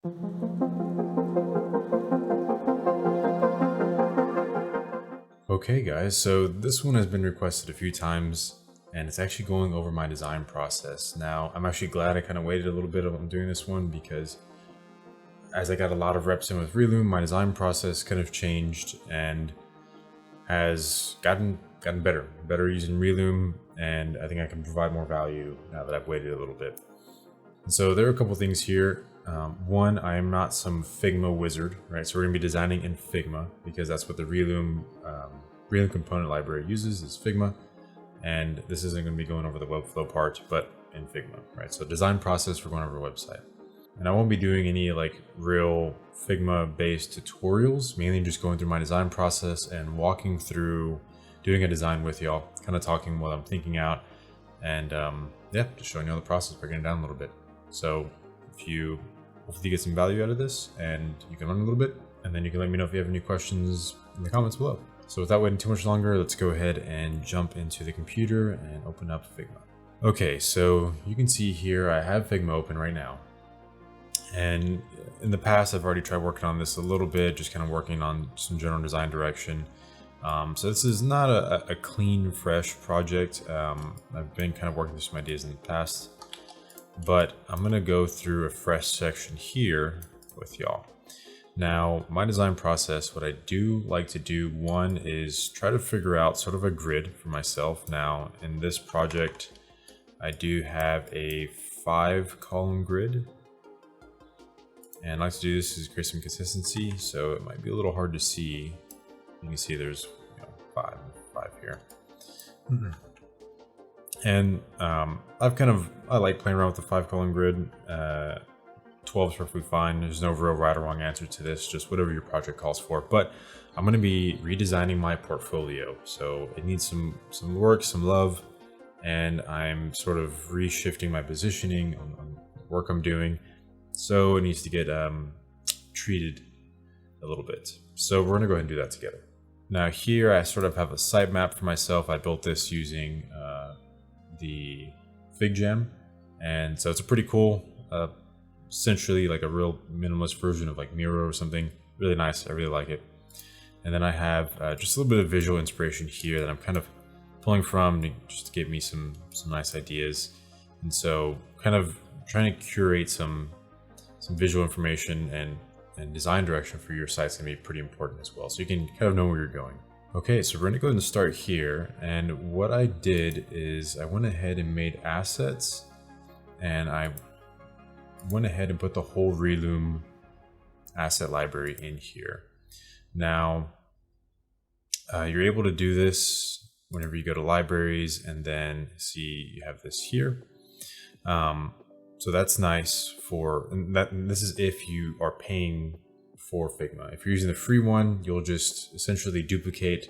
Okay guys, so this one has been requested a few times and it's actually going over my design process. Now, I'm actually glad I kind of waited a little bit on doing this one because as I got a lot of reps in with Relume, my design process kind of changed and has gotten better using Relume, and I think I can provide more value now that I've waited a little bit. And so there are a couple things here. One, I am not some Figma wizard, right? So we're gonna be designing in Figma because that's what the Relume component library uses, is Figma. And this isn't gonna be going over the Webflow part, but in Figma, right? So design process, we're going over a website. And I won't be doing any like real Figma based tutorials, mainly just going through my design process and walking through doing a design with y'all, kind of talking what I'm thinking out, and yeah, just showing you the process, breaking it down a little bit. So if you hopefully get some value out of this and you can learn a little bit, and then you can let me know if you have any questions in the comments below. So without waiting too much longer, let's go ahead and jump into the computer and open up Figma. Okay, so you can see here I have Figma open right now. And in the past, I've already tried working on this a little bit, just kind of working on some general design direction. So this is not a clean, fresh project. I've been kind of working through some ideas in the past, but I'm gonna go through a fresh section here with y'all. Now, my design process, what I do like to do, one is try to figure out sort of a grid for myself. Now, in this project, I do have a 5-column grid. And I like to do this is create some consistency, so it might be a little hard to see. You can see there's five here. And I like playing around with the 5-column grid. 12 is perfectly fine. There's no real right or wrong answer to this, just whatever your project calls for. But I'm going to be redesigning my portfolio, so it needs some work, some love, and I'm sort of reshifting my positioning on work I'm doing. So it needs to get treated a little bit. So we're gonna go ahead and do that together. Now here I sort of have a sitemap for myself. I built this using the FigJam. And so it's a pretty cool, essentially like a real minimalist version of like Miro or something. Really nice, I really like it. And then I have just a little bit of visual inspiration here that I'm kind of pulling from just to give me some nice ideas. And so kind of trying to curate some visual information and design direction for your site's gonna be pretty important as well, so you can kind of know where you're going. Okay, so we're gonna go ahead and start here, and what I did is I went ahead and made assets, and I went ahead and put the whole Relume asset library in here. Now, you're able to do this whenever you go to libraries, and then see you have this here. So that's nice this is if you are paying for Figma. If you're using the free one, you'll just essentially duplicate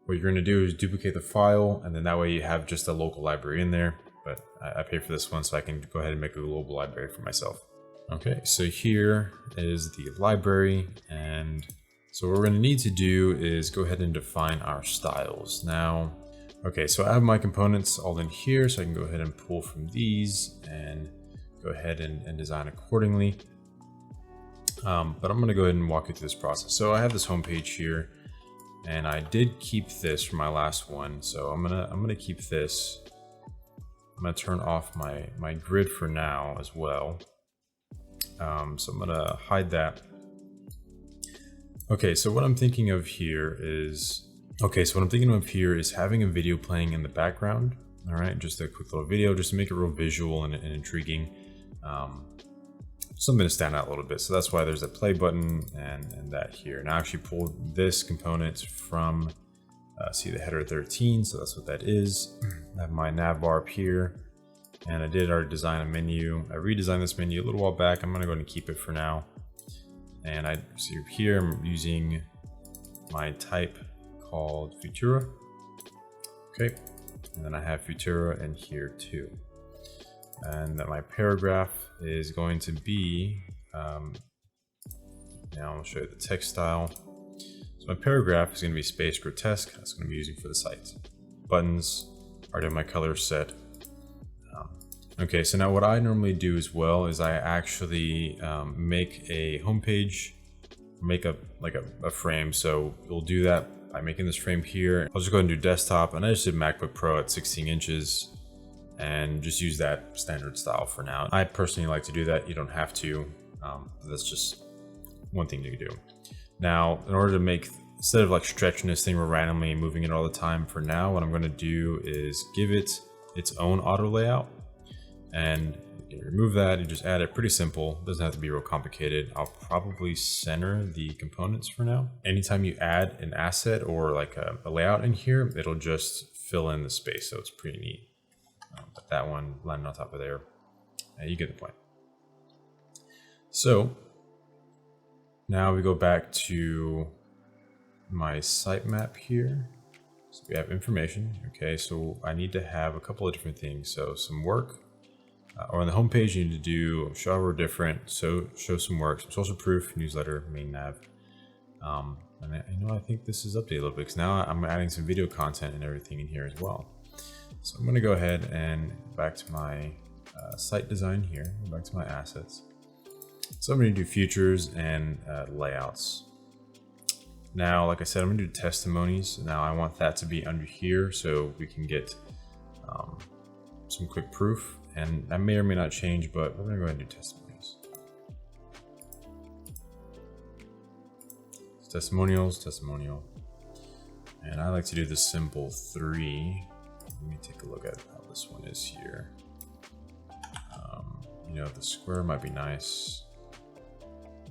what you're gonna do is duplicate the file, and then that way you have just a local library in there. But I pay for this one so I can go ahead and make a global library for myself. Okay, so here is the library, and so what we're gonna need to do is go ahead and define our styles. Now, okay, so I have my components all in here, so I can go ahead and pull from these and go ahead and design accordingly. But I'm gonna go ahead and walk you through this process. So I have this home page here, and I did keep this for my last one. So I'm gonna keep this. I'm gonna turn off my grid for now as well. So I'm gonna hide that. Okay, so what I'm thinking of here is having a video playing in the background. All right, just a quick little video, just to make it real visual and intriguing. Something to stand out a little bit. So that's why there's a play button and that here. And I actually pulled this component from, see the header 13. So that's what that is. I have my nav bar up here, and I did already design a menu. I redesigned this menu a little while back. I'm gonna go ahead and keep it for now. And I see here, I'm using my type called Futura. Okay, and then I have Futura in here too. And then my paragraph is going to be, now I'll show you the text style. So my paragraph is going to be Space Grotesque. That's going to be using for the site. Buttons, already have my colors set. Okay, so now what I normally do as well is I actually make a homepage, make a frame. So we'll do that by making this frame here. I'll just go ahead and do desktop, and I just did MacBook Pro at 16 inches and just use that standard style for now. I personally like to do that. You don't have to. That's just one thing to do. Now, in order to make, instead of like stretching this thing or randomly moving it all the time, for now, what I'm going to do is give it its own auto layout. And you can remove that and just add it. Pretty simple. Doesn't have to be real complicated. I'll probably center the components for now. Anytime you add an asset or like a layout in here, it'll just fill in the space. So it's pretty neat. But that one landing on top of there, you get the point. So now we go back to my sitemap here. So we have information. Okay, so I need to have a couple of different things. So some work, or on the home page, you need to do show however different. So show some work, some social proof, newsletter, main nav. And I think this is updated a little bit because now I'm adding some video content and everything in here as well. So I'm going to go ahead and back to my site design here, go back to my assets. So I'm going to do features and layouts. Now, like I said, I'm going to do testimonies. Now I want that to be under here so we can get some quick proof. And that may or may not change, but we're going to go ahead and do testimonies. Testimonials, testimonial. And I like to do the simple 3. Let me take a look at how this one is here. You know, the square might be nice.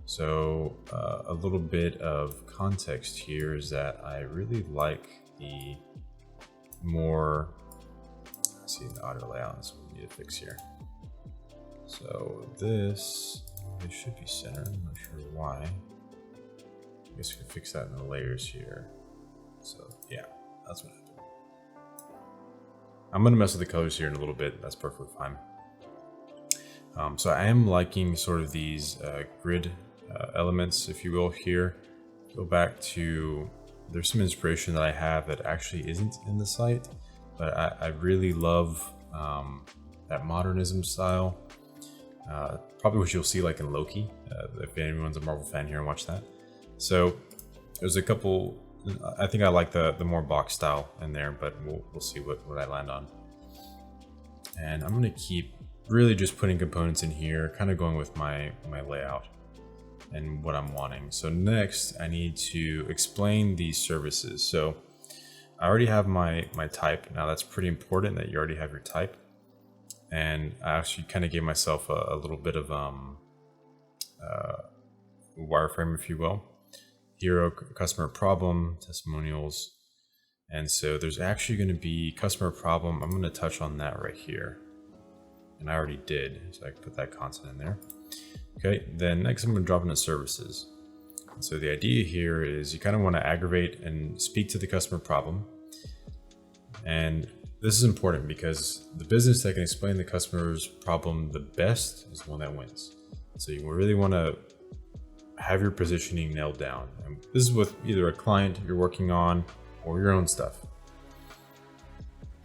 So a little bit of context here is that I really like the more, let's see, the auto layout. That's what we need to fix here. So this should be centered. I'm not sure why. I guess we can fix that in the layers here. So yeah, that's what happened. I'm gonna mess with the colors here in a little bit. That's perfectly fine. So I am liking sort of these grid elements, if you will, here. Go back to, there's some inspiration that I have that actually isn't in the site, but I really love that modernism style. Probably what you'll see like in Loki, if anyone's a Marvel fan here and watch that. So there's a couple, I think I like the more box style in there, but we'll see what I land on. And I'm going to keep really just putting components in here, kind of going with my layout and what I'm wanting. So next I need to explain these services. So I already have my type. Now that's pretty important that you already have your type. And I actually kind of gave myself a little bit of wireframe, if you will. Hero, customer problem, testimonials. And so there's actually going to be customer problem. I'm going to touch on that right here. And I already did, so I can put that content in there. Okay, then next I'm going to drop into services. So the idea here is you kind of want to aggravate and speak to the customer problem. And this is important because the business that can explain the customer's problem the best is the one that wins. So you really want to have your positioning nailed down. And this is with either a client you're working on or your own stuff.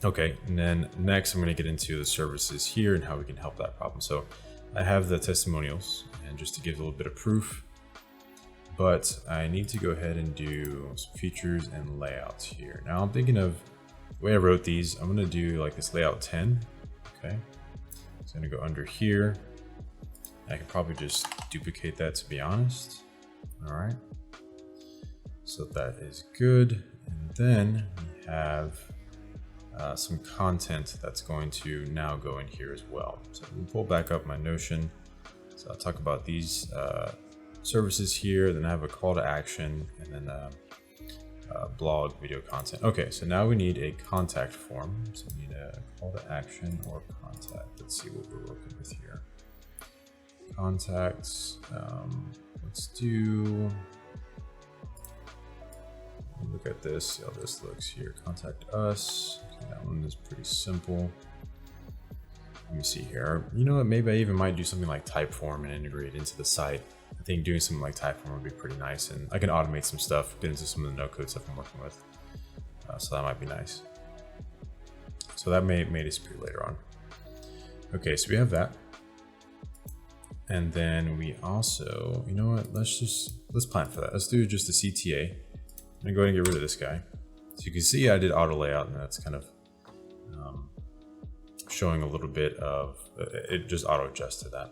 Okay, and then next I'm going to get into the services here and how we can help that problem. So I have the testimonials, and just to give a little bit of proof, but I need to go ahead and do some features and layouts here. Now I'm thinking of the way I wrote these, I'm going to do like this layout 10. Okay, so I'm going to go under here. I can probably just duplicate that, to be honest. All right, so that is good. And then we have some content that's going to now go in here as well. So I'm gonna pull back up my Notion. So I'll talk about these services here, then I have a call to action, and then blog video content. Okay, so now we need a contact form. So we need a call to action or contact. Let's see what we're working with here. Contacts, let's do, look at this, see how this looks here. Contact us. Okay, that one is pretty simple. Let me see here. You know what? Maybe I even might do something like Typeform and integrate it into the site. I think doing something like Typeform would be pretty nice, and I can automate some stuff, get into some of the no-code stuff I'm working with. So that might be nice. So that may disappear later on. Okay, so we have that. And then we also, you know what, let's plan for that. Let's do just the CTA. I'm gonna go ahead and get rid of this guy. So you can see I did auto layout, and that's kind of showing a little bit of, it just auto adjusted that.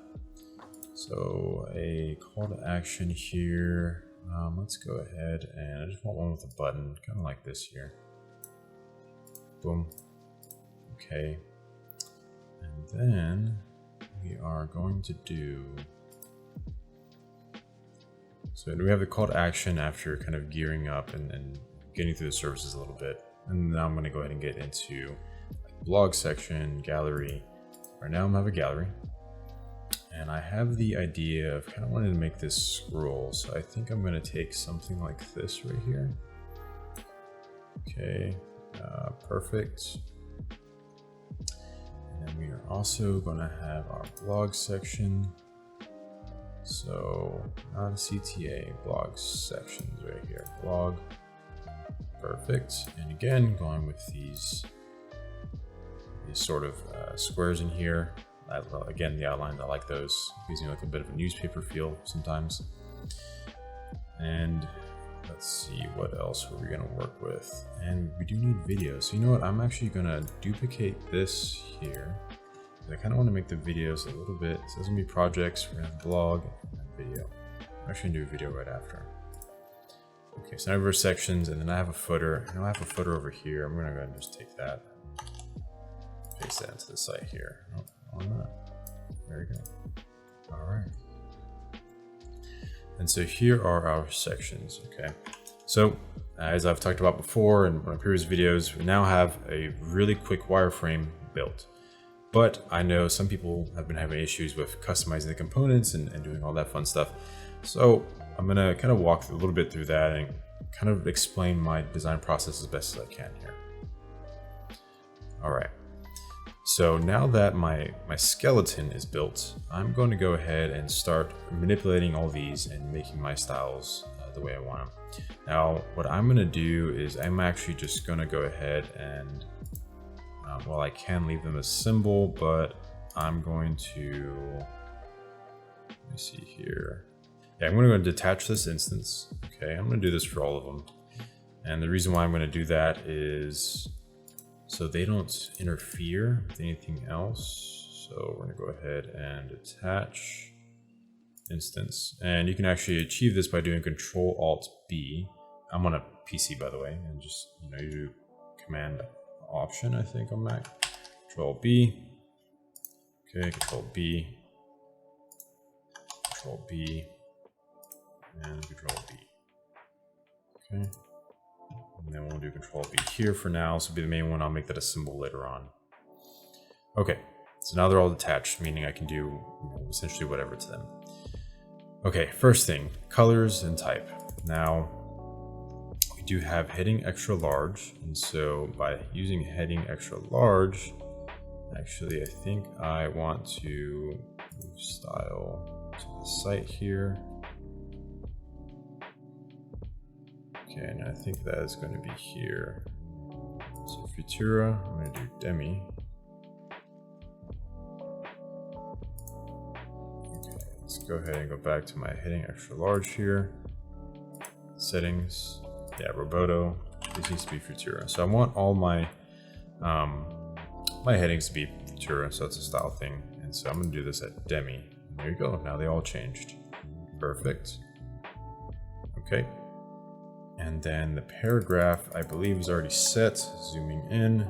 So a call to action here. Let's go ahead and I just want one with a button, kind of like this here. Boom. Okay. And then we are going to do, so we have the call to action after kind of gearing up and getting through the services a little bit. And now I'm going to go ahead and get into like blog section, gallery. Right now I'm gonna have a gallery. And I have the idea of kind of wanting to make this scroll. So I think I'm going to take something like this right here. Okay, perfect. And then we are also going to have our blog section. So not a CTA, blog sections right here, blog. Perfect. And again, going with these sort of squares in here. Again, the outlines, I like those. Gives me like a bit of a newspaper feel sometimes. And let's see, what else are we gonna work with? And we do need videos. So you know what? I'm actually gonna duplicate this here. I kind of want to make the videos a little bit. So there's gonna be projects, we're gonna have blog, and then video. I'm actually gonna do a video right after. Okay, so now I have our sections, and then I have a footer. And I have a footer over here. I'm gonna go ahead and just take that, paste that into the site here. Oh, on that. There we go. All right. And so here are our sections. Okay. So as I've talked about before in my previous videos, we now have a really quick wireframe built. But I know some people have been having issues with customizing the components and doing all that fun stuff. So I'm gonna kind of walk a little bit through that and kind of explain my design process as best as I can here. All right. So now that my skeleton is built, I'm going to go ahead and start manipulating all these and making my styles the way I want them. Now, what I'm going to do is I'm actually just going to go ahead and, well, I can leave them as symbol, but I'm going to, let me see here. Yeah, I'm going to go and detach this instance. Okay, I'm going to do this for all of them. And the reason why I'm going to do that is so they don't interfere with anything else. So we're gonna go ahead and attach instance. And you can actually achieve this by doing Control-Alt-B. I'm on a PC, by the way, and just, you know, you do Command Option, I think, on Mac. Control-B. Okay, Control-B. Control-B. And Control-B. Okay. And then we'll do Control-B here for now. This will be the main one. I'll make that a symbol later on. Okay, so now they're all detached, meaning I can do, you know, essentially whatever to them. Okay, first thing, colors and type. Now, we do have heading extra large. And so by using heading extra large, actually, I think I want to move style to the site here. Okay, and I think that is going to be here. So Futura, I'm going to do Demi. Okay, let's go ahead and go back to my heading extra large here. Settings, yeah, Roboto. This needs to be Futura. So I want all my my headings to be Futura, so that's a style thing. And so I'm going to do this at Demi. And there you go. Now they all changed. Perfect. Okay. And then the paragraph, I believe, is already set. Zooming in.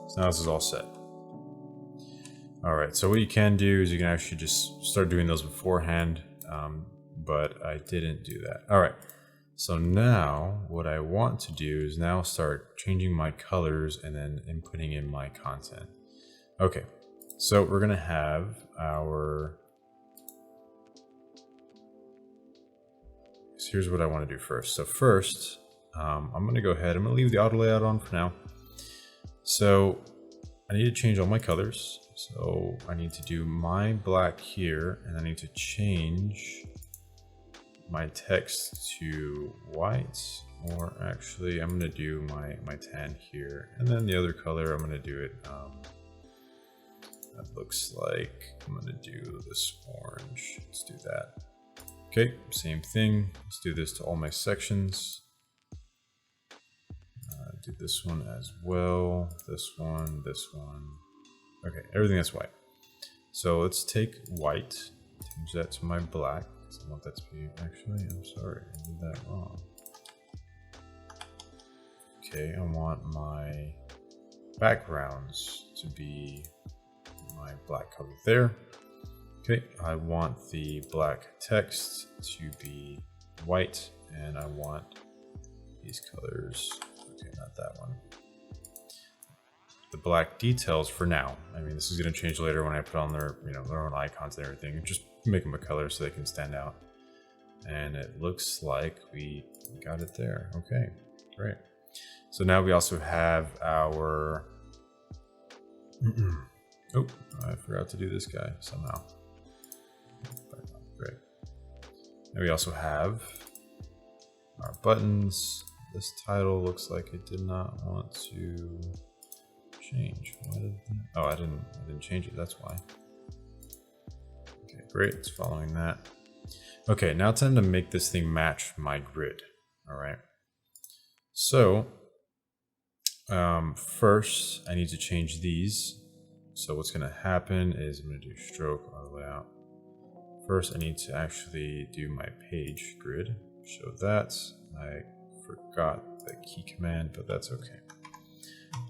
So now this is all set. All right, so what you can do is you can actually just start doing those beforehand, but I didn't do that. All right, So now what I want to do is now start changing my colors and then inputting in my content. Okay, so we're gonna have our, so here's what I want to do first. So first, I'm gonna go ahead, I'm gonna leave the auto layout on for now. So I need to change all my colors. So I need to do my black here, and I need to change my text to white, or actually I'm gonna do my tan here, and then the other color I'm gonna do it, that looks like I'm gonna do this orange. Let's do that. Okay, same thing. Let's do this to all my sections. Do this one as well, this one, this one. Okay, everything that's white. So let's take white, change that to my black. I want that to be, actually, I'm sorry, I did that wrong. Okay, I want my backgrounds to be my black color there. Okay, I want the black text to be white, and I want these colors, okay, not that one. The black details for now. I mean, this is going to change later when I put on their, their own icons and everything. Just make them a color so they can stand out. And it looks like we got it there. Okay, great. So now we also have our, oh, I forgot to do this guy somehow. Great. Now we also have our buttons. This title looks like it did not want to change. Why did that? Oh, I didn't change it, that's why. Okay, great, it's following that. Okay, now it's time to make this thing match my grid. All right. So first I need to change these. So what's gonna happen is I'm gonna do stroke auto layout. First I need to actually do my page grid. Show that. I forgot the key command, but that's okay.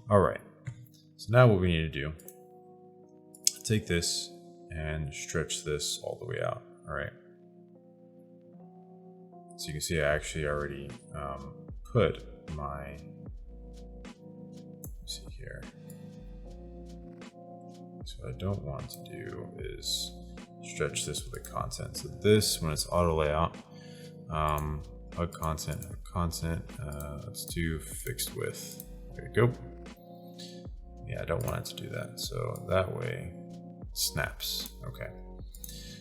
All right. So now what we need to do, take this and stretch this all the way out, all right? So you can see I actually already put my, let's see here. So what I don't want to do is stretch this with the content. So this, when it's auto layout, hug content, let's do fixed width. There you go. Yeah, I don't want it to do that. So that way it snaps. Okay.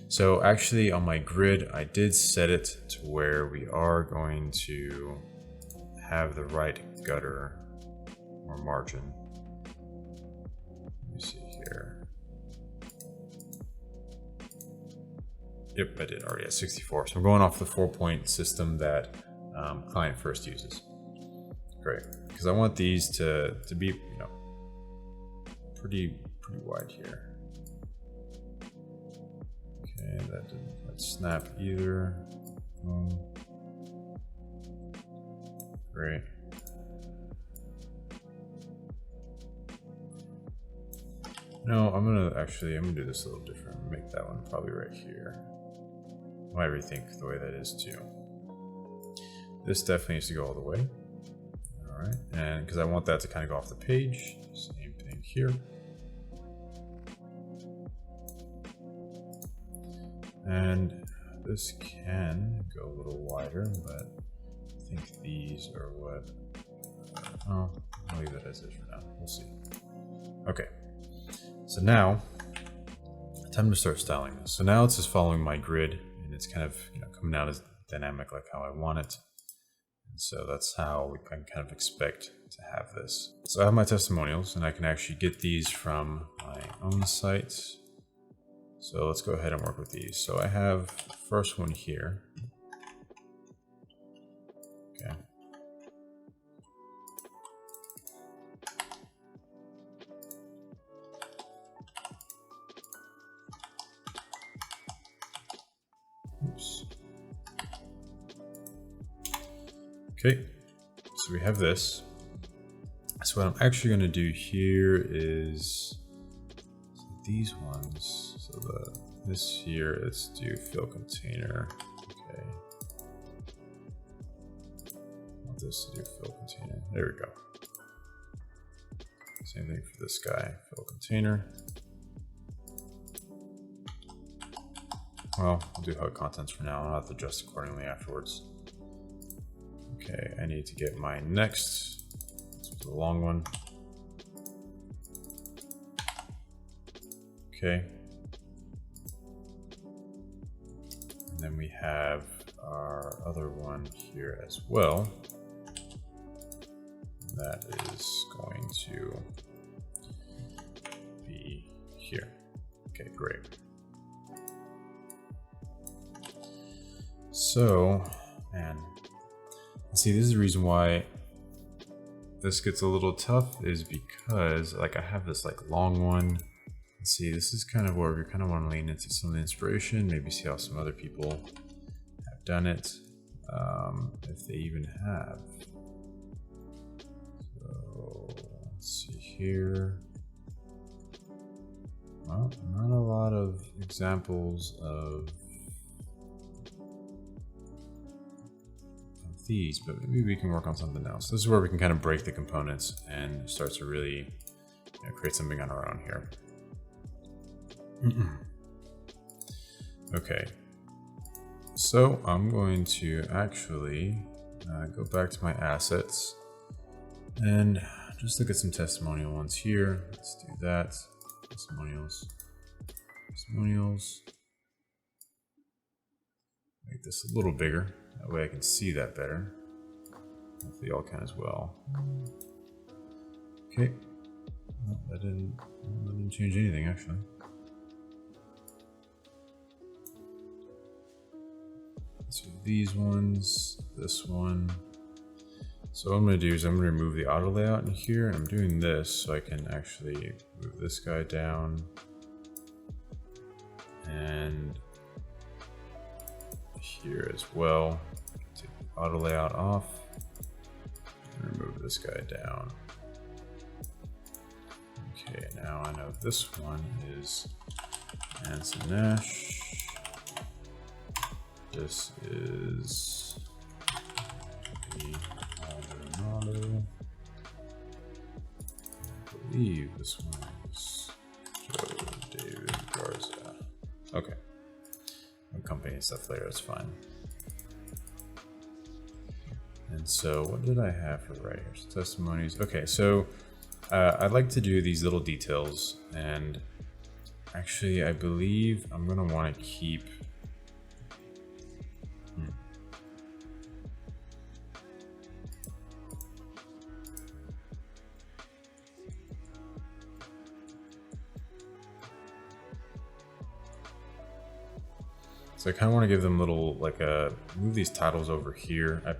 So actually on my grid, I did set it to where we are going to have the right gutter or margin. Let me see here. Yep, I did already at 64. So I'm going off the 4-point system that client first uses. Great, because I want these to be, pretty wide here. Okay, that didn't quite snap either. Great. No, I'm gonna do this a little different. Make that one probably right here. I might rethink the way that is too. This definitely needs to go all the way. All right, and because I want that to kind of go off the page. Same thing here. And this can go a little wider, but I think these are what, oh, I'll leave that as is for now. We'll see. Okay, so now time to start styling this. So now it's just following my grid, and it's kind of coming out as dynamic like how I want it. And so that's how we can kind of expect to have this. So I have my testimonials, and I can actually get these from my own site. So let's go ahead and work with these. So I have the first one here. Okay. Oops. Okay, so we have this. So what I'm actually going to do here is these ones. So this here, let's do fill container. Okay. this to do fill container. There we go. Same thing for this guy, fill container. Well, I'll do HUD contents for now. I'll have to adjust accordingly afterwards. Okay, I need to get my next. This was a long one. Okay. And then we have our other one here as well. That is going to be here. Okay, great. So, man, see, this is the reason why this gets a little tough is because like I have this like long one. Let's see, this is kind of where we kind of want to lean into some of the inspiration, maybe see how some other people have done it, if they even have. So let's see here. Well, not a lot of examples of these, but maybe we can work on something else. This is where we can kind of break the components and start to really create something on our own here. Okay, so I'm going to actually go back to my assets and just look at some testimonial ones here. Let's do that. Testimonials. Make this a little bigger. That way I can see that better. Hopefully y'all can as well. Okay. Well, that didn't change anything actually. So these ones, this one. So what I'm going to do is I'm going to remove the auto layout in here, and I'm doing this so I can actually move this guy down and here as well. Take the auto layout off and remove this guy down. Okay, now I know this one is Anson Nash. This is the Maldonado. I believe this one is Joe David Garza. Okay. No company and stuff later, that's fine. And so what did I have for right here? So testimonies. Okay, so I'd like to do these little details, and actually I believe I'm gonna want to keep so I kind of want to give them little, move these titles over here. I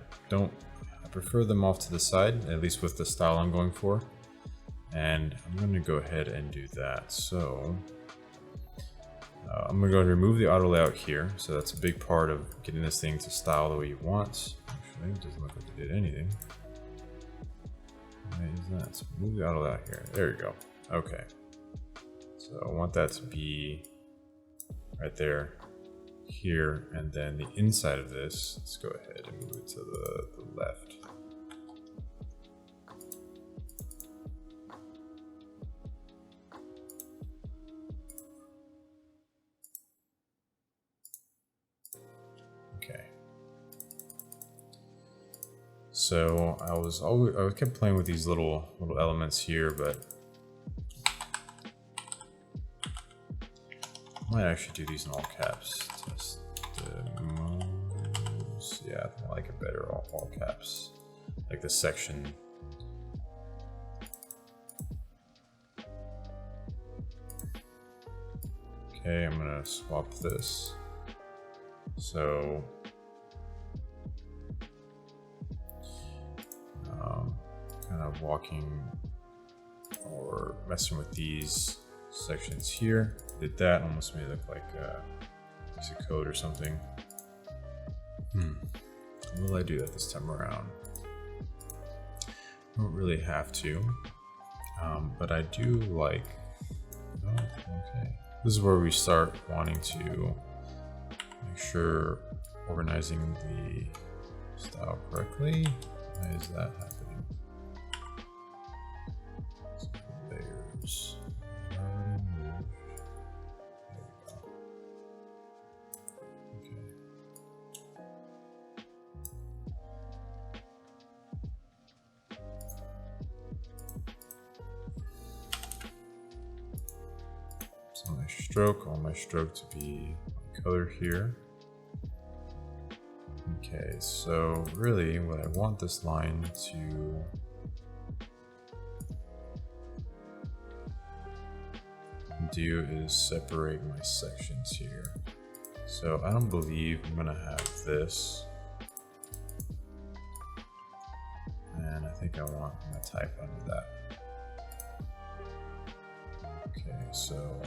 prefer them off to the side, at least with the style I'm going for. And I'm going to go ahead and do that. So I'm going to go ahead and remove the auto layout here. So that's a big part of getting this thing to style the way you want. Actually, it doesn't look like it did anything. Why is that? So move the auto layout here. There you go. Okay. So I want that to be right there. Here, and then the inside of this, let's go ahead and move it to the left. Okay. So I kept playing with these little elements here, but I might actually do these in all caps. Yeah, I like it better all caps. Like the section. Okay, I'm gonna swap this. So kind of walking or messing with these sections here. Did that, almost made it look like a piece of code or something. Will I do that this time around? I don't really have to, but I do like, oh, okay. This is where we start wanting to make sure organizing the style correctly. Why is that happening? Layers. So my stroke, all my stroke to be my color here. Okay, so really what I want this line to do is separate my sections here. So I don't believe I'm gonna have this. And I think I want my type under that. Okay, so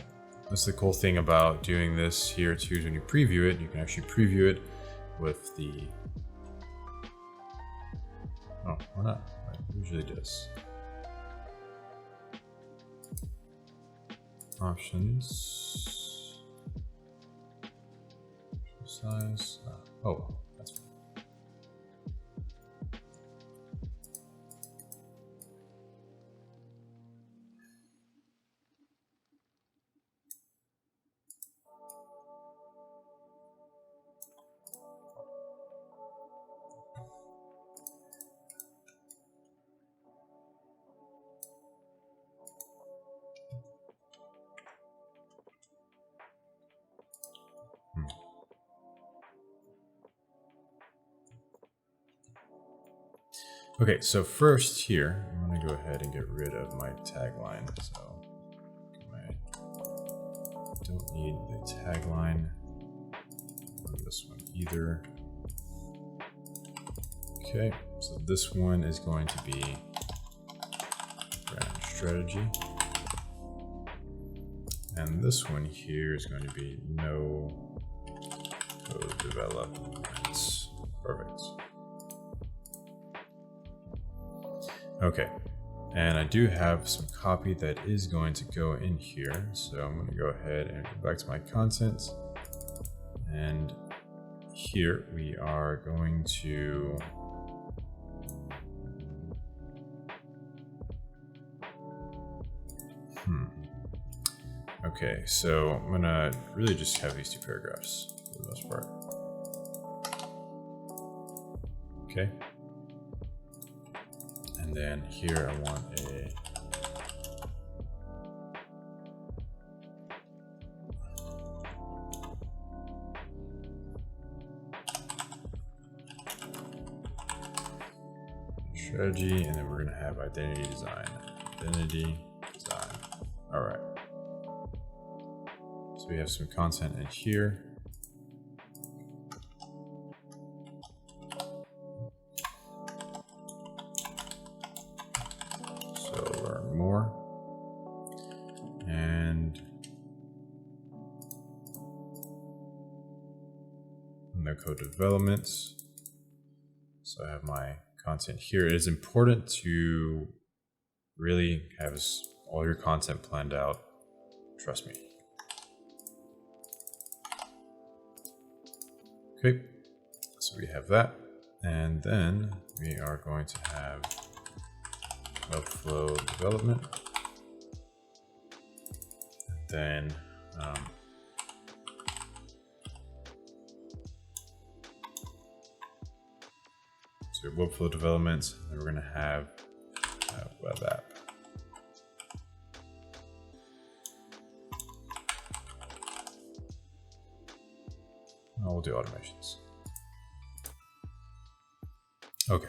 that's the cool thing about doing this here too, is when you preview it, you can actually preview it with the, oh, why not? It usually does. Options, size, oh, that's fine. Okay, so first here, I'm gonna go ahead and get rid of my tagline. So I don't need the tagline on this one either. Okay, so this one is going to be brand strategy. And this one here is going to be no code developments. Perfect. Okay, and I do have some copy that is going to go in here. So I'm going to go ahead and go back to my content. And here we are going to okay, so I'm gonna really just have these two paragraphs for the most part. Okay. And then here I want a strategy, and then we're gonna have identity design. Identity design. All right. So we have some content in here. So learn more. And no code developments. So I have my content here. It is important to really have all your content planned out. Trust me. Okay, so we have that, and then we are going to have webflow development, and then so webflow development, and we're going to have web app. We'll do automations. Okay.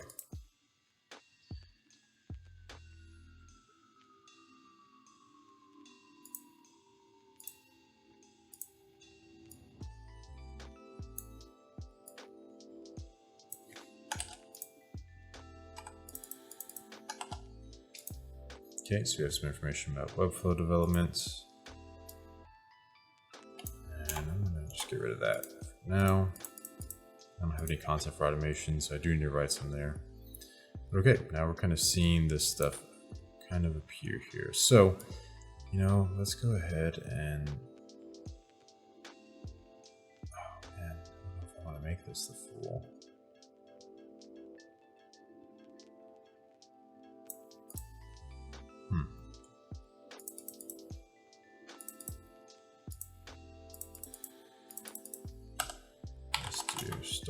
Okay, so we have some information about webflow development. And I'm gonna just get rid of that for now. I don't have any content for automation, so I do need to write some there. But okay, now we're kind of seeing this stuff kind of appear here. So, you know, let's go ahead and, oh man, I don't know if I want to make this the full.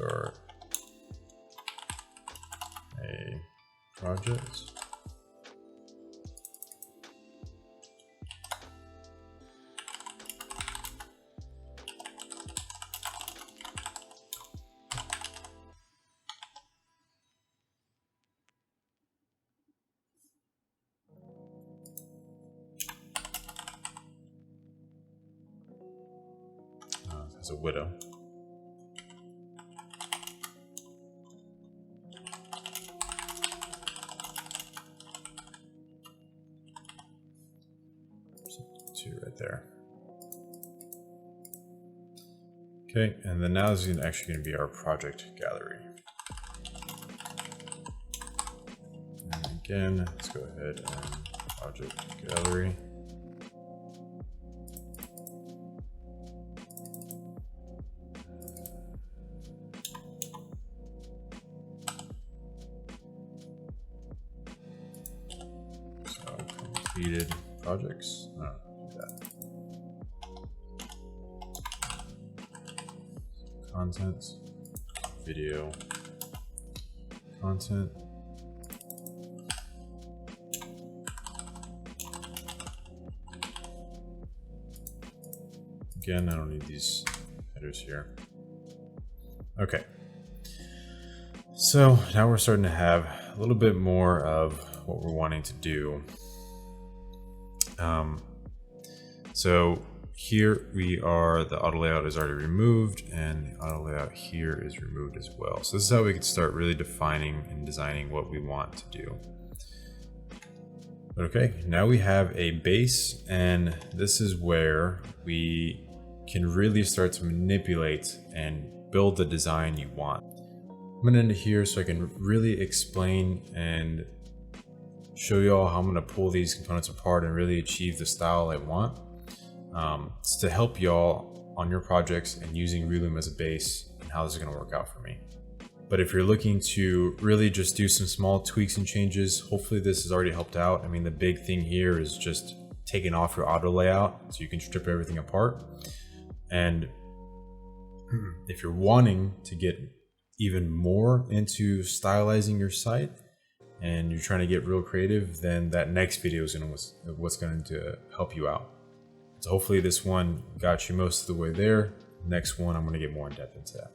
start a project. As a widow. Two right there. Okay, and then now this is actually going to be our project gallery. And again, let's go ahead and project gallery. Completed projects. No, do that. Content, video, content. Again, I don't need these headers here. Okay. So now we're starting to have a little bit more of what we're wanting to do. So here we are, the auto layout is already removed and the auto layout here is removed as well. So this is how we can start really defining and designing what we want to do. Okay, now we have a base, and this is where we can really start to manipulate and build the design you want. I'm gonna end it here so I can really explain and show you all how I'm going to pull these components apart and really achieve the style I want. It's to help y'all on your projects and using Relume as a base and how this is going to work out for me. But if you're looking to really just do some small tweaks and changes, hopefully this has already helped out. I mean, the big thing here is just taking off your auto layout so you can strip everything apart. And if you're wanting to get even more into stylizing your site, and you're trying to get real creative, then that next video is what's going to help you out. So hopefully this one got you most of the way there. Next one, I'm going to get more in depth into that.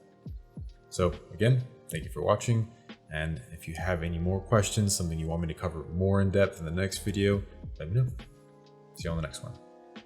So again, thank you for watching. And if you have any more questions, something you want me to cover more in depth in the next video, let me know. See you on the next one.